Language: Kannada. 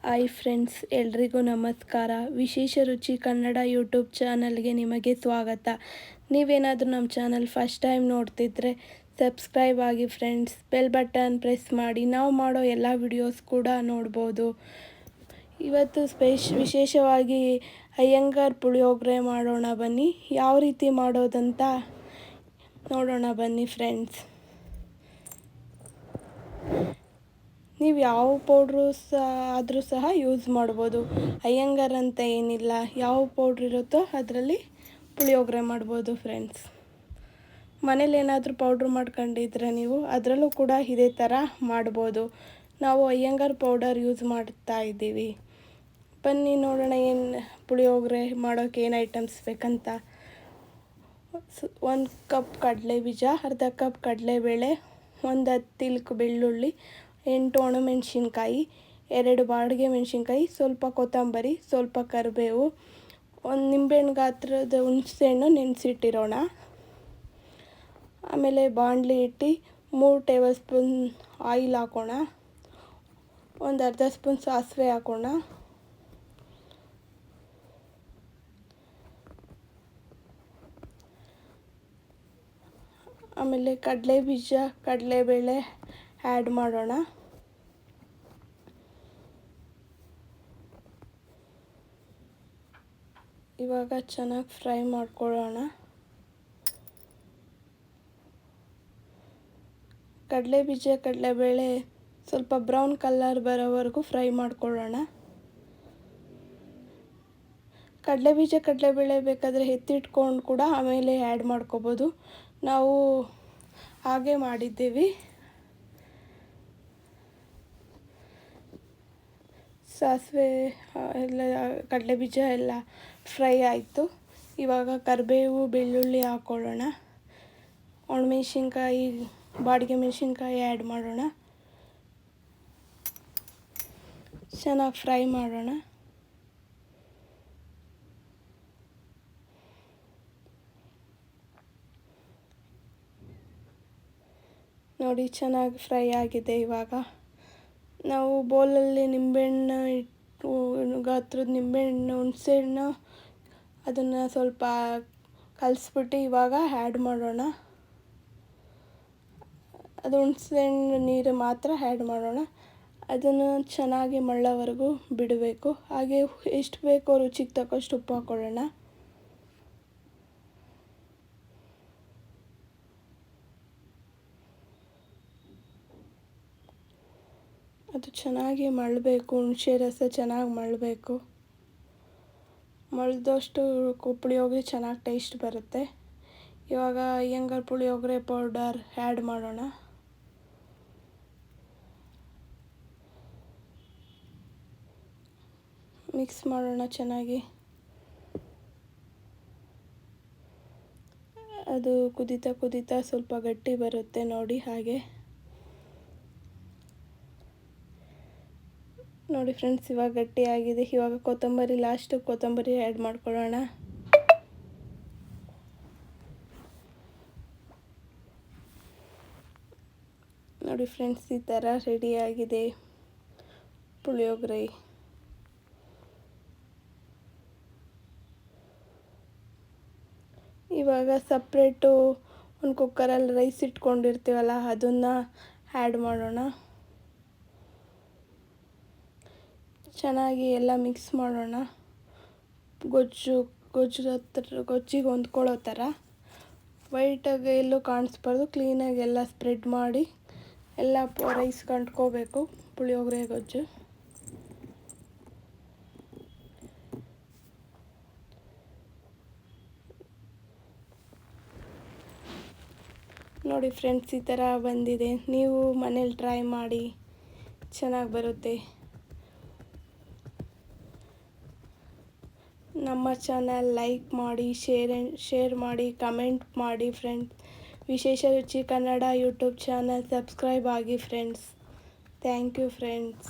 ಹಾಯ್ ಫ್ರೆಂಡ್ಸ್, ಎಲ್ರಿಗೂ ನಮಸ್ಕಾರ. ವಿಶೇಷ ರುಚಿ ಕನ್ನಡ ಯೂಟ್ಯೂಬ್ ಚಾನಲ್ಗೆ ನಿಮಗೆ ಸ್ವಾಗತ. ನೀವೇನಾದರೂ ನಮ್ಮ ಚಾನಲ್ ಫಸ್ಟ್ ಟೈಮ್ ನೋಡ್ತಿದ್ರೆ ಸಬ್ಸ್ಕ್ರೈಬ್ ಆಗಿ ಫ್ರೆಂಡ್ಸ್. ಬೆಲ್ ಬಟನ್ ಪ್ರೆಸ್ ಮಾಡಿ ನಾವು ಮಾಡೋ ಎಲ್ಲ ವಿಡಿಯೋಸ್ ಕೂಡ ನೋಡ್ಬೋದು. ಇವತ್ತು ವಿಶೇಷವಾಗಿ ಅಯ್ಯಂಗಾರ್ ಪುಳಿಯೋಗರೆ ಮಾಡೋಣ ಬನ್ನಿ. ಯಾವ ರೀತಿ ಮಾಡೋದಂತ ನೋಡೋಣ ಬನ್ನಿ ಫ್ರೆಂಡ್ಸ್. ನೀವು ಯಾವ ಪೌಡ್ರು ಆದರೂ ಸಹ ಯೂಸ್ ಮಾಡ್ಬೋದು. ಅಯ್ಯಂಗಾರ್ ಅಂತ ಏನಿಲ್ಲ, ಯಾವ ಪೌಡ್ರ್ ಇರುತ್ತೋ ಅದರಲ್ಲಿ ಪುಳಿಯೋಗರೆ ಮಾಡ್ಬೋದು ಫ್ರೆಂಡ್ಸ್. ಮನೇಲಿ ಏನಾದರೂ ಪೌಡ್ರ್ ಮಾಡ್ಕೊಂಡಿದ್ರೆ ನೀವು ಅದರಲ್ಲೂ ಕೂಡ ಇದೇ ಥರ ಮಾಡ್ಬೋದು. ನಾವು ಅಯ್ಯಂಗಾರ್ ಪೌಡರ್ ಯೂಸ್ ಮಾಡ್ತಾ ಇದ್ದೀವಿ. ಬನ್ನಿ ನೋಡೋಣ ಏನು ಪುಳಿಯೋಗರೆ ಮಾಡೋಕ್ಕೆ ಏನು ಐಟಮ್ಸ್ ಬೇಕಂತ. 1 ಕಪ್ ಕಡಲೆ ಬೀಜ, ಅರ್ಧ ಕಪ್ ಕಡಲೆಬೇಳೆ, 10 ಇಲ್ಕು ಬೆಳ್ಳುಳ್ಳಿ, 8 ಒಣಮೆಣಸಿನ್ಕಾಯಿ, 2 ಬಾಡಿಗೆ ಮೆಣಸಿನ್ಕಾಯಿ, ಸ್ವಲ್ಪ ಕೊತ್ತಂಬರಿ, ಸ್ವಲ್ಪ ಕರಿಬೇವು, 1 ನಿಂಬೆಹಣ್ಣು ಗಾತ್ರದ ಹುಣಸೆಹಣ್ಣು ನೆನೆಸಿಟ್ಟಿರೋಣ. ಆಮೇಲೆ ಬಾಣಲಿ ಇಟ್ಟು 3 ಟೇಬಲ್ ಸ್ಪೂನ್ ಆಯಿಲ್ ಹಾಕೋಣ. ಒಂದು ಅರ್ಧ ಸ್ಪೂನ್ ಸಾಸಿವೆ ಹಾಕೋಣ. ಆಮೇಲೆ ಕಡಲೆ ಬೀಜ, ಕಡಲೆಬೇಳೆ ಆ್ಯಡ್ ಮಾಡೋಣ. ಇವಾಗ ಚೆನ್ನಾಗಿ ಫ್ರೈ ಮಾಡ್ಕೊಳ್ಳೋಣ. ಕಡಲೆ ಬೀಜ, ಕಡಲೆಬೇಳೆ ಸ್ವಲ್ಪ ಬ್ರೌನ್ ಕಲರ್ ಬರೋವರೆಗೂ ಫ್ರೈ ಮಾಡ್ಕೊಳ್ಳೋಣ. ಕಡಲೆ ಬೀಜ, ಕಡಲೆಬೇಳೆ ಬೇಕಾದರೆ ಎತ್ತಿಟ್ಕೊಂಡು ಕೂಡ ಆಮೇಲೆ ಆ್ಯಡ್ ಮಾಡ್ಕೋಬೋದು. ನಾವು ಹಾಗೆ ಮಾಡಿದ್ದೀವಿ. ಸಾಸಿವೆ ಎಲ್ಲ, ಕಡಲೆ ಬೀಜ ಎಲ್ಲ ಫ್ರೈ ಆಯಿತು. ಇವಾಗ ಕರಿಬೇವು, ಬೆಳ್ಳುಳ್ಳಿ ಹಾಕ್ಕೊಳ್ಳೋಣ. ಒಣಮೆಣ್ಸಿನ್ಕಾಯಿ, ಬಾಡಿಗೆ ಮೆಣಸಿನ್ಕಾಯಿ ಆ್ಯಡ್ ಮಾಡೋಣ. ಚೆನ್ನಾಗಿ ಫ್ರೈ ಮಾಡೋಣ. ನೋಡಿ ಚೆನ್ನಾಗಿ ಫ್ರೈ ಆಗಿದೆ. ಇವಾಗ ನಾವು ಬೌಲಲ್ಲಿ ನಿಂಬೆಹಣ್ಣು ಇಟ್ಟು, ಗಾತ್ರದ ನಿಂಬೆಹಣ್ಣು, ಹುಣಸೆಹಣ್ಣು ಅದನ್ನು ಸ್ವಲ್ಪ ಕಲಿಸ್ಬಿಟ್ಟು ಇವಾಗ ಆ್ಯಡ್ ಮಾಡೋಣ. ಅದು ಹುಣಸೆಹಣ್ಣು ನೀರು ಮಾತ್ರ ಆ್ಯಡ್ ಮಾಡೋಣ. ಅದನ್ನು ಚೆನ್ನಾಗಿ ಮಳ್ಳೋವರೆಗೂ ಬಿಡಬೇಕು. ಹಾಗೆ ಎಷ್ಟು ಬೇಕೋ ರುಚಿಗೆ ತಕ್ಕಷ್ಟು ಉಪ್ಪು ಹಾಕ್ಕೊಳ್ಳೋಣ. ಅದು ಚೆನ್ನಾಗಿ ಮಳ್ಳಬೇಕು. ಹುಣಸೆ ರಸ ಚೆನ್ನಾಗಿ ಮಳ್ಳಬೇಕು. ಮಳ್ದಷ್ಟು ಪುಳಿಯೋಗರೆ ಚೆನ್ನಾಗಿ ಟೇಸ್ಟ್ ಬರುತ್ತೆ. ಇವಾಗ ಅಯ್ಯಂಗಾರ್ ಪುಳಿಯೋಗರೆ ಪೌಡರ್ ಆ್ಯಡ್ ಮಾಡೋಣ. ಮಿಕ್ಸ್ ಮಾಡೋಣ ಚೆನ್ನಾಗಿ. ಅದು ಕುದೀತಾ ಕುದೀತಾ ಸ್ವಲ್ಪ ಗಟ್ಟಿ ಬರುತ್ತೆ ನೋಡಿ. ಹಾಗೆ ನೋಡಿ ಫ್ರೆಂಡ್ಸ್, ಇವಾಗ ಗಟ್ಟಿಯಾಗಿದೆ. ಇವಾಗ ಕೊತ್ತಂಬರಿ, ಲಾಸ್ಟ್ ಕೊತ್ತಂಬರಿ ಆ್ಯಡ್ ಮಾಡ್ಕೊಳ್ಳೋಣ. ನೋಡಿ ಫ್ರೆಂಡ್ಸ್, ಈ ಥರ ರೆಡಿಯಾಗಿದೆ ಪುಳಿಯೋಗರೆ. ಇವಾಗ ಸಪ್ರೇಟು ಒಂದು ಕುಕ್ಕರಲ್ಲಿ ರೈಸ್ ಇಟ್ಕೊಂಡಿರ್ತೀವಲ್ಲ ಅದನ್ನು ಆ್ಯಡ್ ಮಾಡೋಣ. ಚೆನ್ನಾಗಿ ಎಲ್ಲ ಮಿಕ್ಸ್ ಮಾಡೋಣ. ಗೊಜ್ಜಿಗೆ ಹೊಂದ್ಕೊಳ್ಳೋ ಥರ ವೈಟಾಗಿ ಎಲ್ಲೂ ಕಾಣಿಸ್ಬಾರ್ದು. ಕ್ಲೀನಾಗಿ ಎಲ್ಲ ಸ್ಪ್ರೆಡ್ ಮಾಡಿ ಎಲ್ಲ ರೈಸ್ಗೆ ಅಂಟ್ಕೋಬೇಕು ಪುಳಿಯೋಗರೆ ಗೊಜ್ಜು. ನೋಡಿ ಫ್ರೆಂಡ್ಸ್, ಈ ಥರ ಬಂದಿದೆ. ನೀವು ಮನೇಲಿ ಟ್ರೈ ಮಾಡಿ, ಚೆನ್ನಾಗಿ ಬರುತ್ತೆ. ನಮ್ಮ ಚಾನಲ್ ಲೈಕ್ ಮಾಡಿ, ಶೇರ್ ಮಾಡಿ, ಕಮೆಂಟ್ ಮಾಡಿ ಫ್ರೆಂಡ್ಸ್. ವಿಶೇಷ ರುಚಿ ಕನ್ನಡ ಯೂಟ್ಯೂಬ್ ಚಾನಲ್ ಸಬ್ಸ್ಕ್ರೈಬ್ ಆಗಿ ಫ್ರೆಂಡ್ಸ್. Thank you friends.